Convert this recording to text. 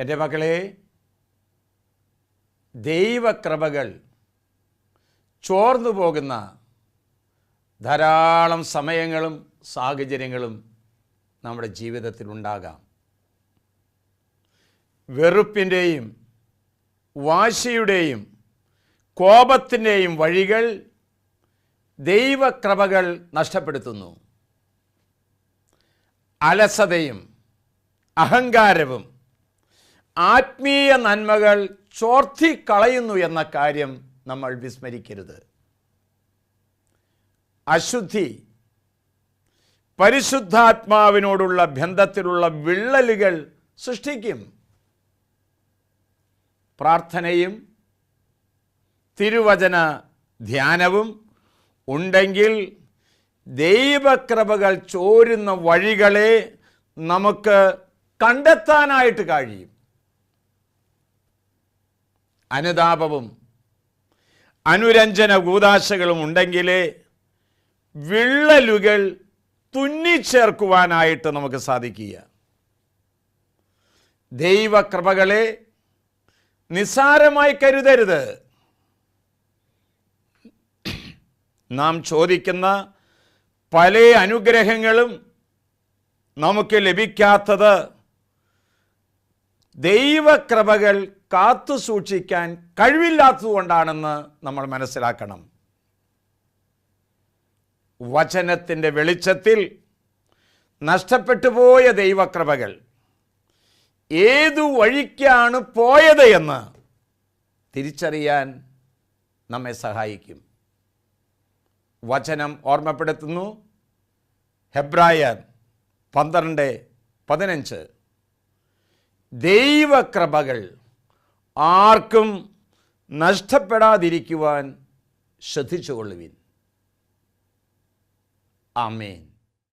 എൻ്റെ മക്കളെ, ദൈവകൃപകൾ ചോർന്നു പോകുന്ന ധാരാളം സമയങ്ങളും സാഹചര്യങ്ങളും നമ്മുടെ ജീവിതത്തിൽ ഉണ്ടാകാം. വെറുപ്പിൻ്റെയും വാശിയുടെയും കോപത്തിൻ്റെയും വഴികൾ ദൈവകൃപകൾ നഷ്ടപ്പെടുത്തുന്നു. അലസതയും അഹങ്കാരവും ആത്മീയ നന്മകൾ ചോർത്തിക്കളയുന്നു എന്ന കാര്യം നമ്മൾ വിസ്മരിക്കരുത്. അശുദ്ധി പരിശുദ്ധാത്മാവിനോടുള്ള ബന്ധത്തിലുള്ള വിള്ളലുകൾ സൃഷ്ടിക്കും. പ്രാർത്ഥനയും തിരുവചന ധ്യാനവും ഉണ്ടെങ്കിൽ ദൈവകൃപകൾ ചോരുന്ന വഴികളെ നമുക്ക് കണ്ടെത്താനായിട്ട് കഴിയും. അനുതാപവും അനുരഞ്ജന കൂദാശകളും ഉണ്ടെങ്കിലേ വിള്ളലുകൾ തുന്നിച്ചേർക്കുവാനായിട്ട് നമുക്ക് സാധിക്കുക. ദൈവകൃപകളെ നിസ്സാരമായി കരുതരുത്. നാം ചോദിക്കുന്ന പല അനുഗ്രഹങ്ങളും നമുക്ക് ലഭിക്കാത്തത് ദൈവകൃപകൾ കാത്തു സൂക്ഷിക്കാൻ കഴിവില്ലാത്തതുകൊണ്ടാണെന്ന് നമ്മൾ മനസ്സിലാക്കണം. വചനത്തിൻ്റെ വെളിച്ചത്തിൽ നഷ്ടപ്പെട്ടു പോയ ദൈവകൃപകൾ ഏതു വഴിക്കാണ് പോയത് എന്ന് തിരിച്ചറിയാൻ നമ്മെ സഹായിക്കും. വചനം ഓർമ്മപ്പെടുത്തുന്നു, ഹെബ്രായർ 12:15, ദൈവകൃപകൾ ആർക്കും നഷ്ടപ്പെടാതിരിക്കുവാൻ ശ്രദ്ധിച്ചുകൊള്ളുവിൻ. ആമേൻ.